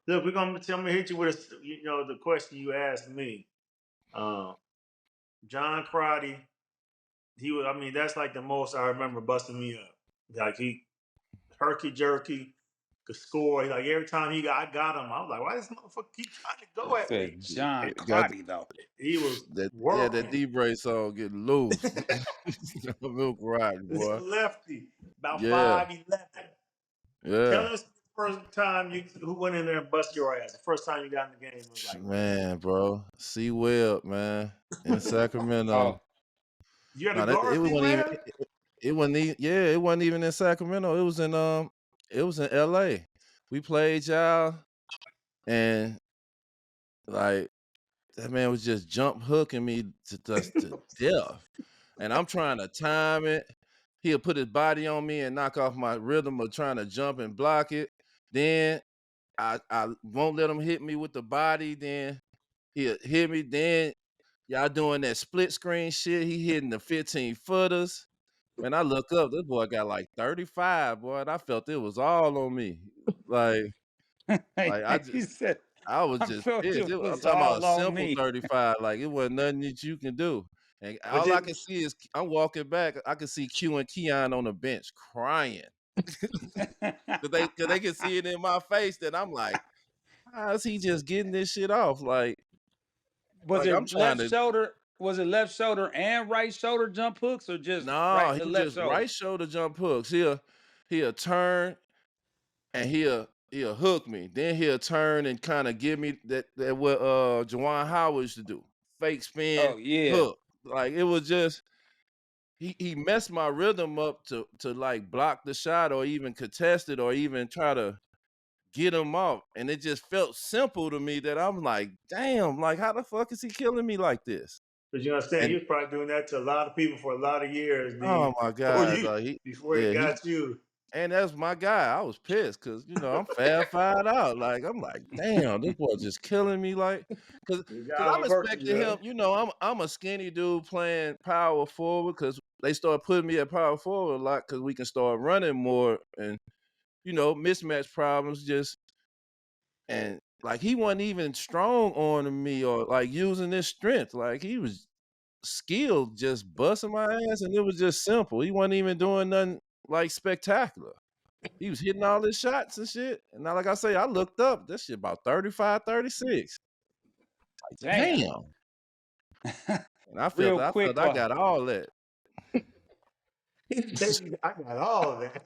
Look, I'm gonna hit you with the question you asked me. Um, John Crotty, he was. I mean, that's like the most I remember busting me up. Like he herky jerky could score. Like every time I got him. I was like, why this motherfucker keep trying to go at me? Said John Got Crotty though. He was that working. D-Bray song getting loose. Milk Rock, This boy. lefty, about Yeah, 5'11". Tell yeah. us the first time who went in there and bust your ass. The first time you got in the game was like when? Man, bro. C Webb, man. In Oh, Sacramento. You had to No, that guard it C wasn't even Web? it wasn't even it wasn't even in Sacramento. It was in LA. We played y'all and like that man was just jump hooking me to death. And I'm trying to time it. He'll put his body on me and knock off my rhythm of trying to jump and block it. Then I won't let him hit me with the body. Then he'll hit me. Then y'all doing that split screen shit. He hitting the 15 footers. Man, I look up, this boy got like 35, boy, and I felt it was all on me. Like, like I he just said, I was I just felt pissed. it I'm was talking about a all on simple me. 35. Like it wasn't nothing that you can do. And But all I you, can see is I'm walking back. I can see Q and Keon on the bench crying. Cause they can see it in my face that I'm like, how is he just getting this shit off? was Like I'm it trying left to shoulder? Was it left shoulder and right shoulder jump hooks, or just no, right he left just shoulder? right shoulder jump hooks. He'll turn and he'll hook me. Then he'll turn and kind of give me that what Juwan Howard used to do. Fake spin Oh yeah. hook. Like it was just he messed my rhythm up to like block the shot or even contest it or even try to get him off. And it just felt simple to me that I'm like, damn, like how the fuck is he killing me like this? but you understand, he And was probably doing that to a lot of people for a lot of years, oh D. my Before God, you, like before he got you. and that's my guy. I was pissed because I'm fab fired out. Like I'm like, damn, this boy just killing me. Like, cause, The cause guy I'm was working expecting him. good. I'm a skinny dude playing power forward because they started putting me at power forward a lot because we can start running more and mismatch problems just and like he wasn't even strong on me or like using his strength. Like he was skilled just busting my ass and it was just simple. He wasn't even doing nothing like spectacular. He was hitting all his shots and shit. And now, like I say, I looked up. This shit about 35, 36. Damn. Damn. And I felt Real I felt quick, I got all that. He said, I got all of that.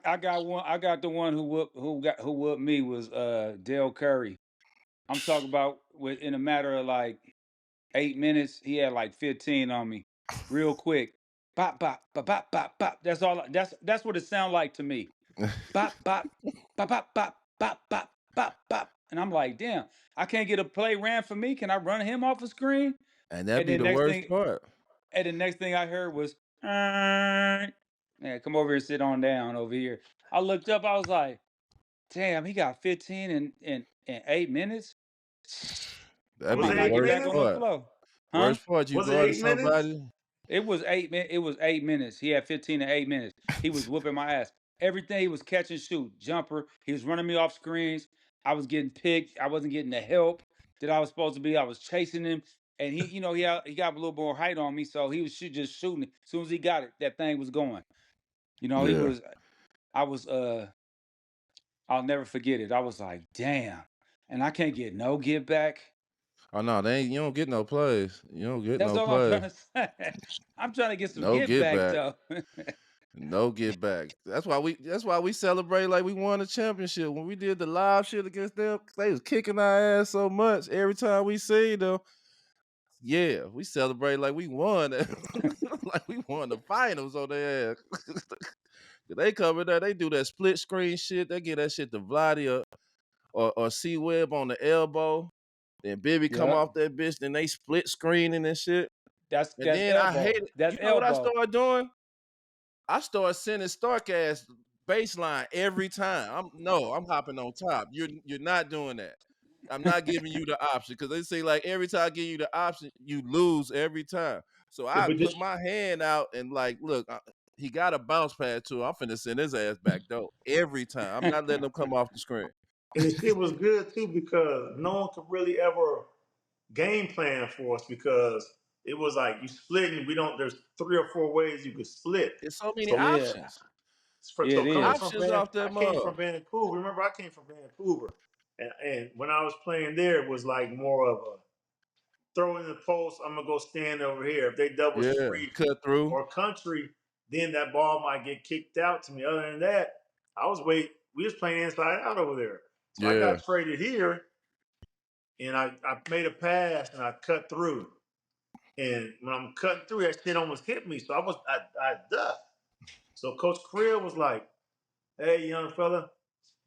I got one. I got the one who whooped me was Dell Curry. I'm talking about in a matter of like 8 minutes, he had like 15 on me, real quick. Bop bop bop bop bop bop. That's all. That's what it sounded like to me. Bop bop bop bop bop bop bop bop bop. And I'm like, damn, I can't get a play ran for me. Can I run him off the screen? And that'd And be then the next worst thing, part. and the next thing I heard was, yeah, come over here, sit on down over here. I looked up, I was like, damn, he got 15 in 8 minutes. I That'd Was be might it the not get 8 worst back on the minutes? part. floor. Huh? Worst part, you Was it guarded 8 minutes? somebody. It was 8 minutes. It was 8 minutes. He had 15 in 8 minutes. He was whooping my ass. Everything he was catch and shoot, jumper. He was running me off screens. I was getting picked. I wasn't getting the help that I was supposed to be. I was chasing him, and he got a little more height on me, so he was just shooting. As soon as he got it, that thing was going. He Yeah. was. I was. I'll never forget it. I was like, damn, and I can't get no get back. Oh no, you don't get no plays. You don't get That's no all I'm play. trying to say. I'm trying to get some No get get back back. though. No get back. That's why we celebrate like we won a championship. When we did the live shit against them, they was kicking our ass so much every time we see them. Yeah, we celebrate like we won. Like we won the finals on their ass. They come in there, they do that split screen shit. They get that shit to Vladdy or C Web on the elbow. Then Bibby come Yeah, off that bitch. Then they split screening and shit. And that's then I hate elbow. it. That's You know what I elbow. started doing? I started sending Stark ass baseline every time. I'm hopping on top. You're not doing that. I'm not giving you the option because they say like every time I give you the option, you lose every time. So Yeah, I but put my hand out and like, look, he got a bounce pad too. I'm finna send his ass back though every time. I'm not letting him come off the screen. And the shit was good too because no one could really ever game plan for us because it was like you split and we don't. There's 3 or 4 ways you could split. It's so many So, Yeah. options. Yeah, it so coming is. from Options off I that came mug. from Vancouver. Remember, I came from Vancouver, and when I was playing there, it was like more of a throw in the post. I'm gonna go stand over here. If they double Yeah, street cut through. or country, then that ball might get kicked out to me. Other than that, I was wait. We was playing inside out over there. So I Yeah, got traded here, and I made a pass and I cut through. And when I'm cutting through, that shit almost hit me. So I ducked. So Coach Creel was like, "Hey, young fella,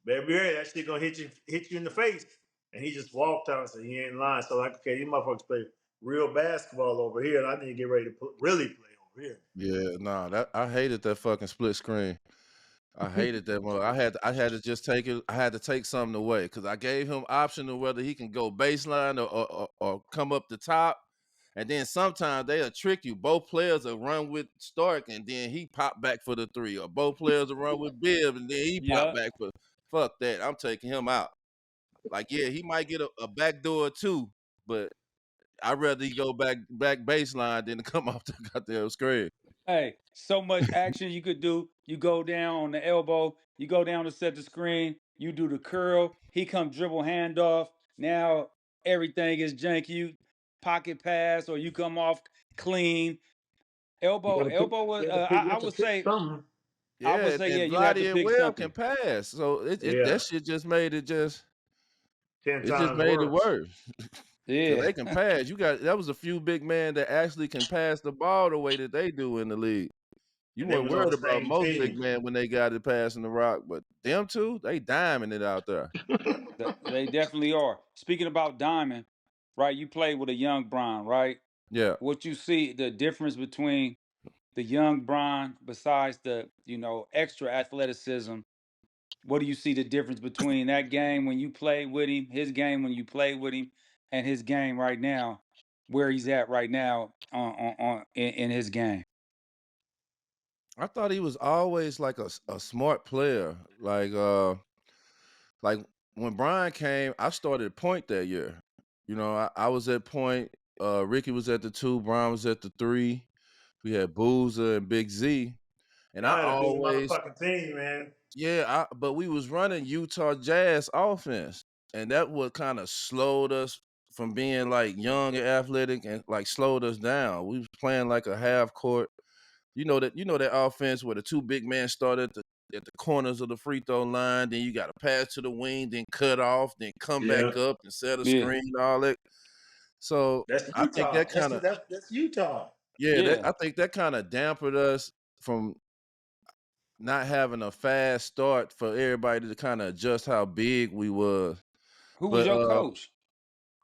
better be ready. That shit gonna hit you in the face." And he just walked out and said, "He ain't lying." So like, okay, these motherfuckers play real basketball over here, and I need to get ready to really play over here. yeah. Nah, that I hated that fucking split screen. I hated that one. I had to just take it. I had to take something away because I gave him option of whether he can go baseline or come up the top. And then sometimes they'll trick you. Both players will run with Stark and then he pop back for the three. Or both players will run with Bibb and then he pop Yeah. back for fuck that. I'm taking him out. Like, yeah, he might get a back door too, but I'd rather he go back baseline than to come off the goddamn screen. Hey, so much action you could do. You go down on the elbow, you go down to set the screen, you do the curl, he come dribble handoff. Now everything is janky. You pocket pass or you come off clean. Elbow was You have to pick something. I would Yeah, say, yeah, and you have to Vladdy and pick Webb can something. pass. So Yeah, that shit just made ten it just times made it worse. worse. Cause Yeah. they can pass. That was a few big men that actually can pass the ball the way that they do in the league. You And they weren't was on the worried about same most big team. men when they got it passing the rock, but them two, they diming it out there. They definitely are. Speaking about Diamond, right? You played with a young Bron, right? Yeah. What you see the difference between the young Bron, besides the extra athleticism, what do you see the difference between that game when you played with him, his game when you played with him, and his game right now, where he's at right now in his game? I thought he was always like a smart player. Like when Brian came, I started at point that year. I was at point. Ricky was at the 2, Brian was at the 3. We had Boozer and Big Z. And I Y'all had a big always, motherfucking team, man. yeah, but we was running Utah Jazz offense. And that would kind of slowed us from being like young and athletic and like slowed us down. We was playing like a half court. You know that offense where the 2 big men start at the corners of the free throw line, then you got to pass to the wing, then cut off, then come Yeah, back up and set a Yeah, screen, all that. So that's I think Utah. that kind of That's Utah. yeah, yeah. I think that kind of dampened us from not having a fast start for everybody to kind of adjust how big we was. Who was But your coach?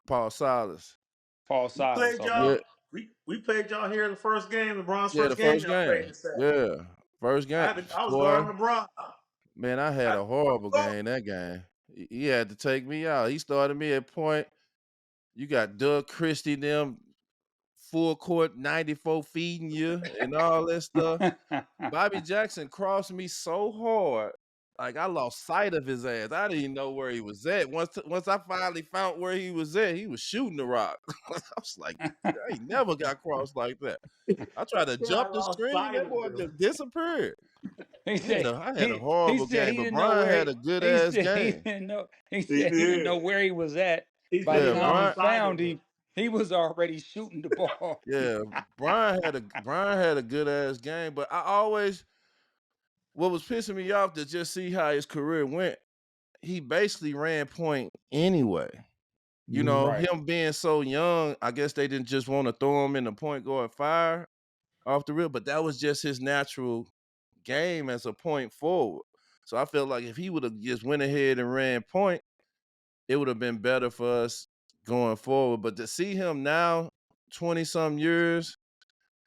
Paul Silas, Paul We Silas. played Okay. y'all. yeah, We played y'all here in the first game, LeBron's yeah, the first game. first Y'all played in game, the set. yeah, first game, I was boy. guarding LeBron. Man, I had I, a horrible game that game. He had to take me out. He started me at point. You got Doug Christie, them full court 94 feeding you and all that stuff. Bobby Jackson crossed me so hard, like I lost sight of his ass. I didn't even know where he was at. Once I finally found where he was at, he was shooting the rock. I was like, I ain't never got crossed like that. I tried to yeah, I jump the lost screen, sight that of boy him. just disappeared. he said I had a he horrible said game, he but didn't know Brian where had a good he ass said he game. didn't know he He said he didn't know did. where he was at. He By said the Yeah, he time you lost Brian. sight of found him. him, he was already shooting the ball. Yeah, Brian had a good ass game, but what was pissing me off to just see how his career went. He basically ran point anyway. Mm-hmm. Right. Him being so young, I guess they didn't just want to throw him in the point guard fire off the rip, but that was just his natural game as a point forward. So I felt like if he would have just went ahead and ran point, it would have been better for us going forward. But to see him now, 20-some years,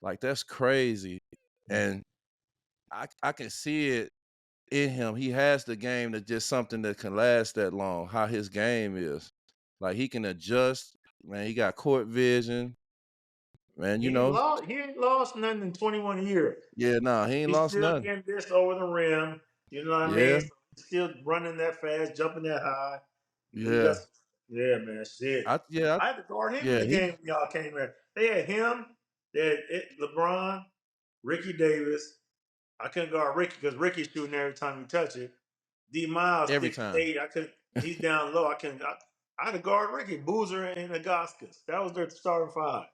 like that's crazy. And I can see it in him. He has the game that's just something that can last that long, how his game is. Like he can adjust, man. He got court vision, man, He ain't lost nothing in 21 years. Yeah, nah, he ain't He's lost still nothing. getting this over the rim. You know what I Yeah. mean? So he's still running that fast, jumping that high. Yeah. Yeah, man, shit. Yeah, I had to guard him in yeah, the he game when y'all came here. They had him, they had LeBron, Ricky Davis. I couldn't guard Ricky because Ricky's shooting every time you touch it. D Miles every time. 6'8". I couldn't. He's down low. I couldn't. I had to guard Ricky, Boozer, and Augustus. That was their starting five.